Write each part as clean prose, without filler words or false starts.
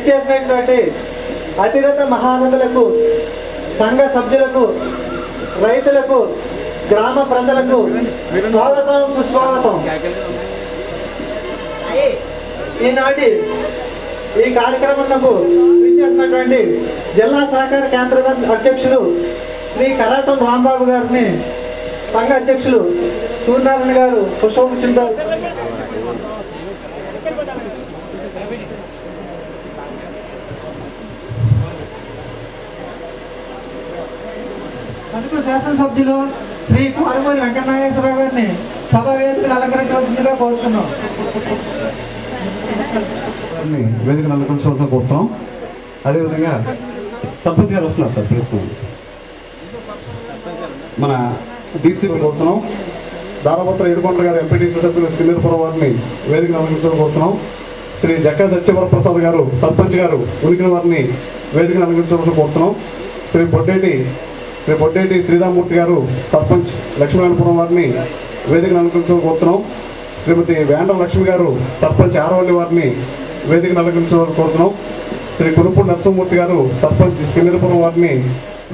విచ్చేసినటువంటి అతిరథ మహానదులకు, సంఘ సభ్యులకు, రైతులకు, గ్రామ ప్రజలకు స్వాగతం, సుస్వాగతం. ఈనాటి ఈ కార్యక్రమంలో విచ్చేసినటువంటి జిల్లా సహకార కేంద్ర అధ్యక్షులు శ్రీ కరాటం రాంబాబు గారిని సంఘ అధ్యక్షులు సూర్యనారాయణ గారు పుష్పగుచ్ఛంతో తదుపరి శాసనసభ్యులు శ్రీ కుమారమూరి వెంకటనాగేశ్వరరావు గారిని సభా వేదికను అలంకరించవలసిందిగా కోరుతున్నాం. వేదికను అలంకరించవలసిన కోరుతున్నాం. అదేవిధంగా సర్పంచ్ గారు వస్తున్నారు సార్, తెలుసుకోండి. మన డీసీ కోరుతున్నాం. దారాపత్ర ఏడుకొండ గారు ఎంపీటీసీ సభ్యులు శ్రీనిరపురం వారిని వేదికను అలంకరించడం కోరుతున్నాం. శ్రీ జక్కా సత్యవరప్రసాద్ గారు సర్పంచ్ గారు ఉనికిన వారిని వేదికను అలంకరించవలసిన కోరుతున్నాం. శ్రీ పొట్టేటి శ్రీరామూర్తి గారు సర్పంచ్ లక్ష్మీనారాయణపురం వారిని వేదికను అలంకరించడం కోరుతున్నాం. శ్రీమతి వేండ్ర లక్ష్మి గారు సర్పంచ్ ఆరవల్లి వారిని వేదికను అలంకరించడం కోరుతున్నాం. శ్రీ కురుపూడి నరసింహమూర్తి గారు సర్పంచ్ శ్రీనిరపురం వారిని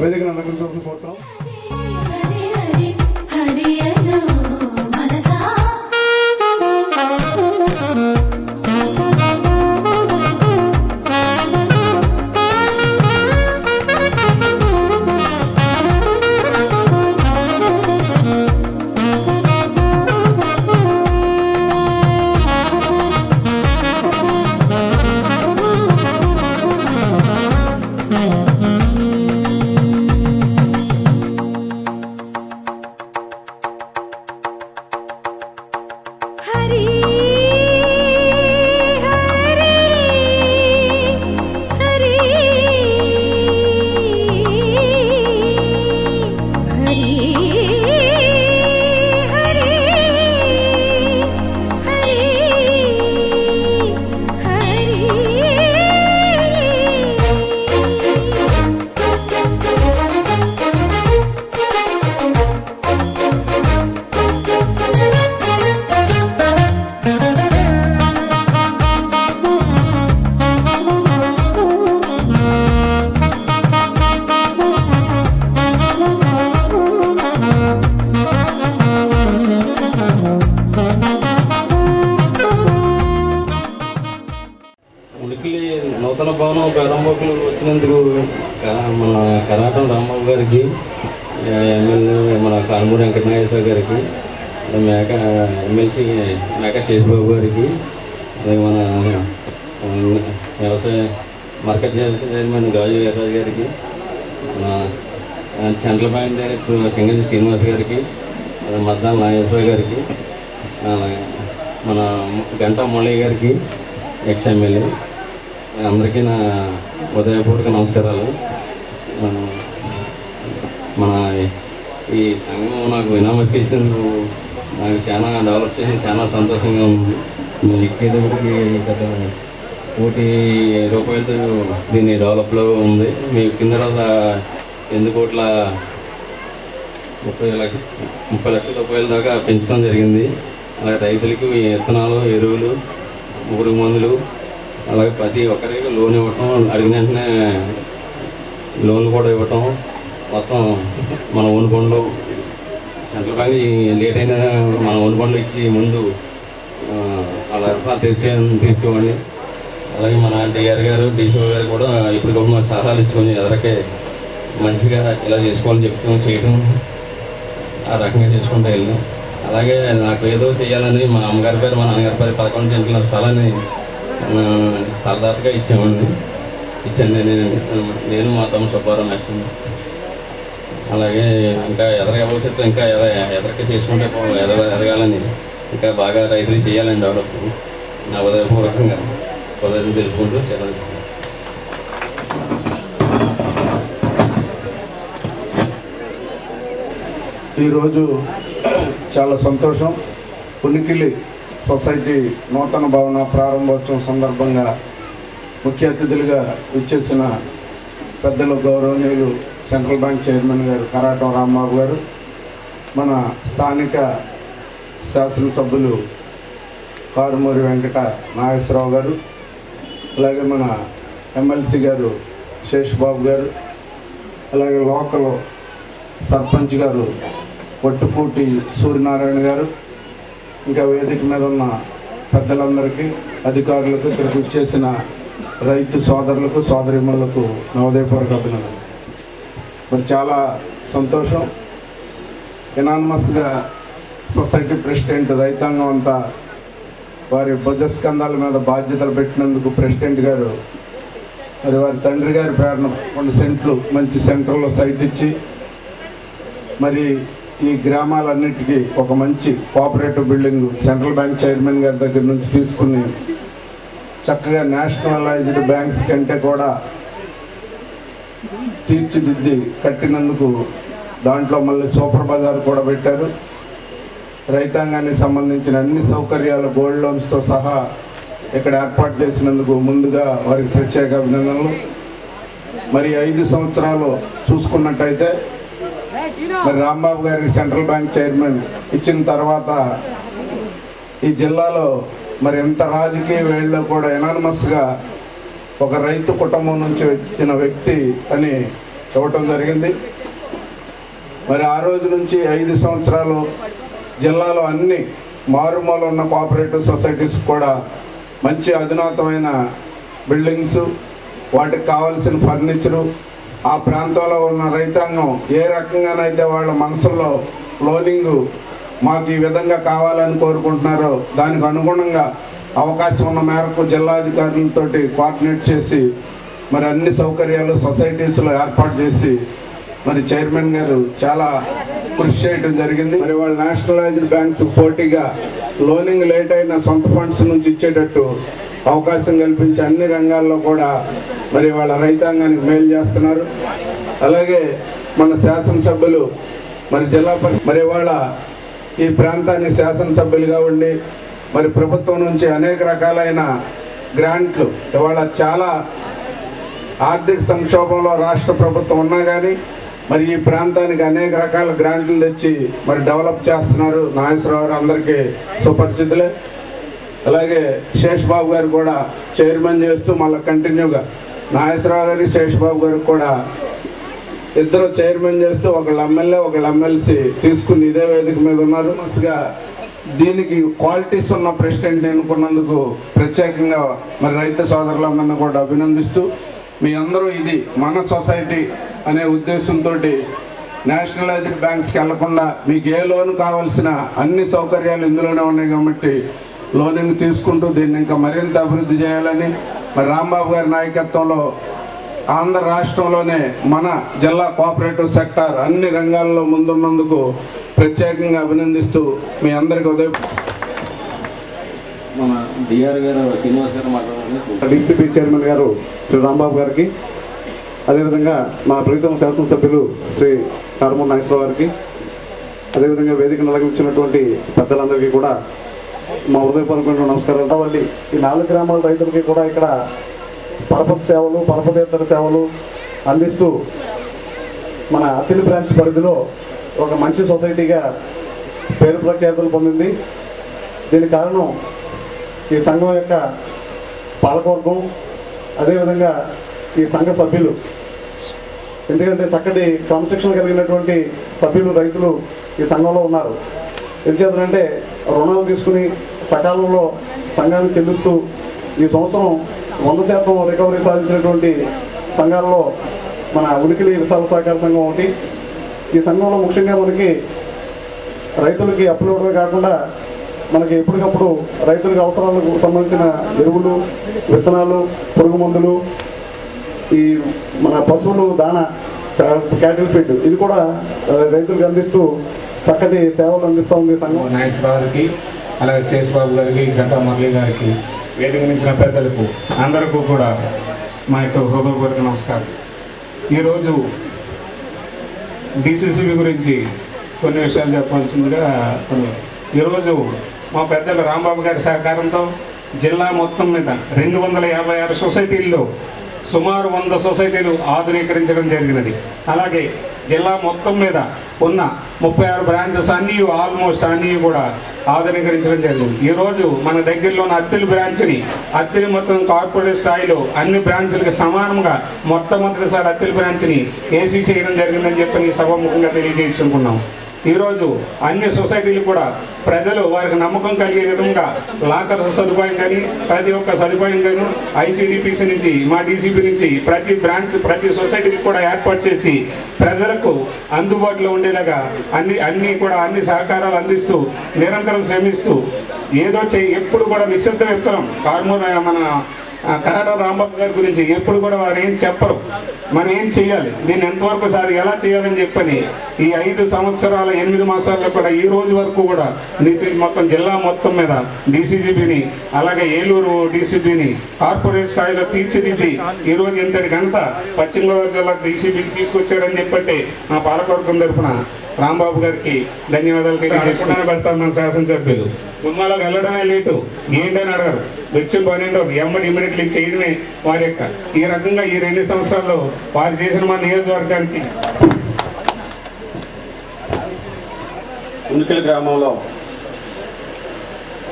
వేదికను అలంకరించడం కోరుతున్నాం. నూతన భవనం ప్రారంభకులు వచ్చినందుకు మన కరాటం రాంబాబు గారికి, ఎమ్మెల్యే మన కాల్మూరి వెంకటనాగేశ్వర గారికి, ఎమ్మెల్సీ మేక శేషబాబు గారికి, అలాగే మన వ్యవసాయ మార్కెట్ చైర్మన్ గాజు వీర్రాజు గారికి, మన సెంట్రల్ బ్యాంక్ డైరెక్టర్ సింగంజి శ్రీనివాస్ గారికి, మద్దాల నాగేశ్వర గారికి, మన గంటా మురళయ్య గారికి, ఎక్స్ ఎమ్మెల్యే, అందరికీ నా ఉదయపూర్వక నమస్కారాలు. మన ఈ సంఘం నాకు వినామతి ఇచ్చినందుకు నాకు చాలా డెవలప్ చేసి చాలా సంతోషంగా ఉంది. నేను ఎక్కేటప్పటికి గత 1,00,00,000 రూపాయలతో దీన్ని డెవలప్లో ఉంది. మీ కింద రోజు 8,30,00,000 రూపాయల దాకా పెంచడం జరిగింది. అలాగే రైతులకి విత్తనాలు, ఎరువులు, పురుగు మందులు, అలాగే ప్రతి ఒక్కరికి లోన్ ఇవ్వటం, అడిగిన వెంటనే లోన్లు కూడా ఇవ్వటం, మొత్తం మన ఓన్ బండ్లు సెంట్రల్ బ్యాంక్ లేట్ అయినా మన ఓన్ బండ్లు ఇచ్చి ముందు అలా తీర్చేవాడిని. అలాగే మన డిఆర్ గారు, డీసీఓ గారు కూడా ఇప్పటికప్పుడు మాకు సలహాలు ఇచ్చుకొని ఎదరికే మంచిగా ఇలా చేసుకోవాలని చెప్తాం, చేయటం ఆ రకంగా చేసుకుంటూ వెళ్ళాం. అలాగే నాకు ఏదో చేయాలని మా అమ్మగారి పేరు, మా నాన్నగారి పేరు 11 సెంట్ల స్థలాన్ని సరదాగా ఇచ్చాను. నేను మా తమ్ముడు సుబ్బారావు నచ్చింది. అలాగే ఇంకా భవిష్యత్తు ఇంకా ఎదరికి చేసుకుంటే ఎదగాలని, ఇంకా బాగా రైతులు చేయాలని డెవలప్ నా ఉదయపూర్వకంగా ఉదయం తెలుసుకుంటూ సెలవు. ఈరోజు చాలా సంతోషం. పునికిలి సొసైటీ నూతన భవన ప్రారంభోత్సవం సందర్భంగా ముఖ్య అతిథులుగా విచ్చేసిన పెద్దలు గౌరవనీయులు సెంట్రల్ బ్యాంక్ చైర్మన్ గారు కరాటం రాంబాబు గారు, మన స్థానిక శాసనసభ్యులు కారుమూరి వెంకట నాగేశ్వరరావు గారు, అలాగే మన ఎమ్మెల్సీ గారు శేషబాబు గారు, అలాగే లోకల్ సర్పంచ్ గారు వట్టుపూటి సూర్యనారాయణ గారు, ఇంకా వేదిక మీద ఉన్న పెద్దలందరికీ, అధికారులకు, ఇక్కడికి వచ్చేసిన రైతు సోదరులకు సోదరిమణులకు నా ఉదయపూర్వక అభినందనలు. మరి చాలా సంతోషం. ఎనానమస్గా సొసైటీ ప్రెసిడెంట్ రైతాంగం అంతా వారి భుజస్కంధాల మీద బాధ్యతలు పెట్టినందుకు ప్రెసిడెంట్ గారు మరి వారి తండ్రి గారి పేరున 2 సెంట్లు మంచి సెంటర్లో సైట్ ఇచ్చి మరి ఈ గ్రామాలన్నిటికీ ఒక మంచి cooperative building central bank chairman గారి దగ్గర నుంచి తీసుకుని చక్కగా నేషనలైజ్డ్ బ్యాంక్స్ కంటే కూడా తీర్చిదిద్ది కట్టినందుకు దాంట్లో మళ్ళీ సూపర్ బజార్ కూడా పెట్టారు. రైతాంగానికి సంబంధించిన అన్ని సౌకర్యాలు గోల్డ్ లోన్స్తో సహా ఇక్కడ ఏర్పాటు చేసినందుకు ముందుగా వారికి ప్రత్యేక అభినందనలు. మరి 5 సంవత్సరాలు చూసుకున్నట్టయితే మరి రాంబాబు గారికి సెంట్రల్ బ్యాంక్ చైర్మన్ ఇచ్చిన తర్వాత ఈ జిల్లాలో మరి ఎంత రాజకీయ వేళ్ళలో కూడా ఎనానమస్గా ఒక రైతు కుటుంబం నుంచి వచ్చిన వ్యక్తి అని ఇవ్వటం జరిగింది. మరి ఆ రోజు నుంచి 5 సంవత్సరాలు జిల్లాలో అన్ని మారుమూల ఉన్న కోఆపరేటివ్ సొసైటీస్ కూడా మంచి అధునాతమైన బిల్డింగ్స్, వాటికి కావాల్సిన ఫర్నిచరు, ఆ ప్రాంతంలో ఉన్న రైతాంగం ఏ రకంగానైతే వాళ్ళ మనసుల్లో లోనింగ్ మాకు ఈ విధంగా కావాలని కోరుకుంటున్నారో దానికి అనుగుణంగా అవకాశం ఉన్న మేరకు జిల్లాధికారులతో కోఆర్డినేట్ చేసి మరి అన్ని సౌకర్యాలు సొసైటీస్లో ఏర్పాటు చేసి మరి చైర్మన్ గారు చాలా కృషి చేయడం జరిగింది. మరి వాళ్ళ నేషనలైజ్డ్ బ్యాంక్స్ పోటీగా లోనింగ్ లేట్ అయిన సొంత ఫండ్స్ నుంచి ఇచ్చేటట్టు అవకాశం కల్పించి అన్ని రంగాల్లో కూడా మరి వాళ్ళ రైతాంగానికి మేలు చేస్తున్నారు. అలాగే మన శాసనసభ్యులు మరి జిల్లా మరి వాళ్ళ ఈ ప్రాంతానికి శాసనసభ్యులుగా ఉండి మరి ప్రభుత్వం నుంచి అనేక రకాలైన గ్రాంట్లు, ఇవాళ చాలా ఆర్థిక సంక్షోభంలో రాష్ట్ర ప్రభుత్వం ఉన్నా కానీ మరి ఈ ప్రాంతానికి అనేక రకాల గ్రాంట్లు తెచ్చి మరి డెవలప్ చేస్తున్నారు. నాగేశ్వరరావు అందరికీ సుపరిచితులే. అలాగే శేషబాబు గారు కూడా చైర్మన్ చేస్తూ మళ్ళీ కంటిన్యూగా నాగేశ్వరరావు గారి శేషబాబు గారికి కూడా ఇద్దరు చైర్మన్ చేస్తూ ఒకళ్ళు ఎమ్మెల్యే ఒకళ్ళు ఎమ్మెల్సీ తీసుకుని ఇదే వేదిక మీద ఉన్నారు. మంచిగా దీనికి క్వాలిటీస్ ఉన్న ప్రెసిడెంట్ ఎన్నుకున్నందుకు ప్రత్యేకంగా మరి రైతు సోదరులందరినీ కూడా అభినందిస్తూ మీ అందరూ ఇది మన సొసైటీ అనే ఉద్దేశంతో నేషనలైజ్డ్ బ్యాంక్స్కి వెళ్లకుండా మీకు ఏ లోన్ కావాల్సిన అన్ని సౌకర్యాలు ఇందులోనే ఉన్నాయి కాబట్టి లోనింగ్ తీసుకుంటూ దీన్ని ఇంకా మరింత అభివృద్ధి చేయాలని మరి రాంబాబు గారి నాయకత్వంలో ఆంధ్ర రాష్ట్రంలోనే మన జిల్లా కోఆపరేటివ్ సెక్టార్ అన్ని రంగాల్లో ముందున్నందుకు ప్రత్యేకంగా అభినందిస్తూ మీ అందరికీ ఉదయం మన డిఆర్ గారు శ్రీనివాస్ గారు మాట్లాడారు. డీసీపీ చైర్మన్ గారు శ్రీ రాంబాబు గారికి, అదేవిధంగా మా ప్రీతం శాసనసభ్యులు శ్రీ కారుమూరి నాగేశ్వరరావు గారికి, అదేవిధంగా వేదిక నలగించినటువంటి పెద్దలందరికీ కూడా మా హృదయపూర్వకమైన నమస్కారాలు. ఈ 4 గ్రామాల రైతులకి కూడా ఇక్కడ పరపతి సేవలు, పరపతేతర సేవలు అందిస్తూ మన అతిలి బ్రాంచ్ పరిధిలో ఒక మంచి సొసైటీగా పేరు ప్రఖ్యాతులు పొందింది. దీనికి కారణం ఈ సంఘం యొక్క పాలకవర్గం, అదేవిధంగా ఈ సంఘ సభ్యులు. ఎందుకంటే చక్కటి క్రమశిక్షణ కలిగినటువంటి సభ్యులు రైతులు ఈ సంఘంలో ఉన్నారు. ఎందుచేతంటే రుణాలు తీసుకుని సకాలంలో సంఘానికి చెల్లిస్తూ ఈ సంవత్సరం 100% రికవరీ సాధించినటువంటి సంఘాలలో మన ఉనికిలి విశాల సహకార సంఘం ఒకటి. ఈ సంఘంలో ముఖ్యంగా మనకి రైతులకి అప్పులు ఇవ్వడమే కాకుండా మనకి ఎప్పటికప్పుడు రైతులకు అవసరాలకు సంబంధించిన ఎరువులు, విత్తనాలు, పురుగు మందులు, ఈ మన పశువులు దానా, క్యాటిల్ ఫీడ్ ఇది కూడా రైతులకు అందిస్తూ చక్కటి సేవలు అందిస్తూ ఉంది సంఘం. నాగేశ్వరరావు గారికి, అలాగే శేషబాబు గారికి, గంటా మురళి గారికి, వేదిక మించిన పెద్దలకు అందరికీ కూడా మా యొక్క హృదయపూర్వక నమస్కారం. ఈరోజు డిసిసిబి గురించి కొన్ని విషయాలు చెప్పాల్సిందిగా ఈరోజు మా పెద్దలు రాంబాబు గారి సహకారంతో జిల్లా మొత్తం మీద 256 సొసైటీల్లో సుమారు 100 సొసైటీలు ఆధునీకరించడం జరిగినది. అలాగే జిల్లా మొత్తం మీద ఉన్న 36 బ్రాంచెస్ అన్నీ ఆల్మోస్ట్ అన్నీ కూడా ఆధునీకరించడం జరిగింది. ఈరోజు మన దగ్గరలో ఉన్న అత్తిలి బ్రాంచ్ని అత్తిలి మొత్తం కార్పొరేట్ స్థాయిలో అన్ని బ్రాంచ్లకు సమానంగా మొట్టమొదటిసారి అత్తిలి బ్రాంచ్ని ఏసీ చేయడం జరిగిందని చెప్పి సభాముఖంగా తెలియజేసుకున్నాం. ఈరోజు అన్ని సొసైటీలు కూడా ప్రజలు వారికి నమ్మకం కలిగే విధంగా లాకర్ సదుపాయం కానీ ప్రతి ఒక్క సదుపాయం కానీ ఐసీడీపీసీ నుంచి మా డీసీపీ నుంచి ప్రతి బ్రాంచ్ ప్రతి సొసైటీకి కూడా ఏర్పాటు చేసి ప్రజలకు అందుబాటులో ఉండేలాగా అన్ని సహకారాలు అందిస్తూ నిరంతరం శ్రమిస్తూ ఏదో ఎప్పుడు కూడా నిశ్శబ్ద విత్తనం కార్మూర్ మన కరాట రాంబాబు గారి గురించి ఎప్పుడు కూడా వారు ఏం చెప్పరు. మనం ఏం చేయాలి, దీన్ని ఎంతవరకు ఎలా చేయాలని చెప్పని ఈ 5 సంవత్సరాల 8 మాసాల్లో కూడా ఈ రోజు వరకు కూడా మొత్తం జిల్లా మొత్తం మీద డీసీజీబీని అలాగే ఏలూరు డీసీబీని కార్పొరేట్ స్థాయిలో తీర్చిదిద్ది ఈ రోజు ఇంతటి ఘనత పశ్చిమ గోదావరి జిల్లా డీసీబీకి తీసుకొచ్చారని చెప్పంటే మా పాలకవర్గం తరఫున రాంబాబు గారికి ధన్యవాదాలు తెలియజేసుకుంటాను. పెడతాను మన శాసనసభ్యులు గుమ్మాలకు వెళ్ళడమే లేటు, ఏంటని అడగరు, వెచ్చిన పన్నెండో ఇమ్మీడియట్లీ చేయడమే వారి యొక్క ఈ రకంగా ఈ 2 సంవత్సరాల్లో వారు చేసిన మా నియోజకవర్గానికి. ఉనికిల గ్రామంలో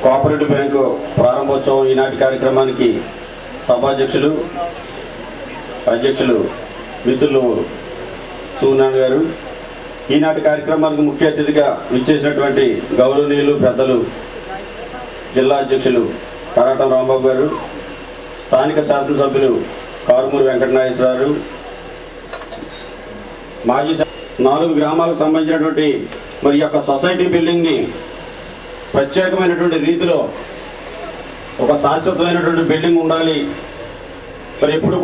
కోఆపరేటివ్ బ్యాంకు ప్రారంభోత్సవం ఈనాటి కార్యక్రమానికి సభాధ్యక్షులు అధ్యక్షులు మిత్రులు సూనారాయణ గారు, ఈనాటి కార్యక్రమానికి ముఖ్య అతిథిగా విచ్చేసినటువంటి గౌరవనీయులు పెద్దలు జిల్లా అధ్యక్షులు కరాటం రాంబాబు గారు, స్థానిక శాసనసభ్యులు కారుమూరి వెంకటనాగేశ్వరరావు, మాజీ 4 గ్రామాలకు సంబంధించినటువంటి మరి యొక్క సొసైటీ బిల్డింగ్ని ప్రత్యేకమైనటువంటి రీతిలో ఒక శాశ్వతమైనటువంటి బిల్డింగ్ ఉండాలి. మరి ఎప్పుడు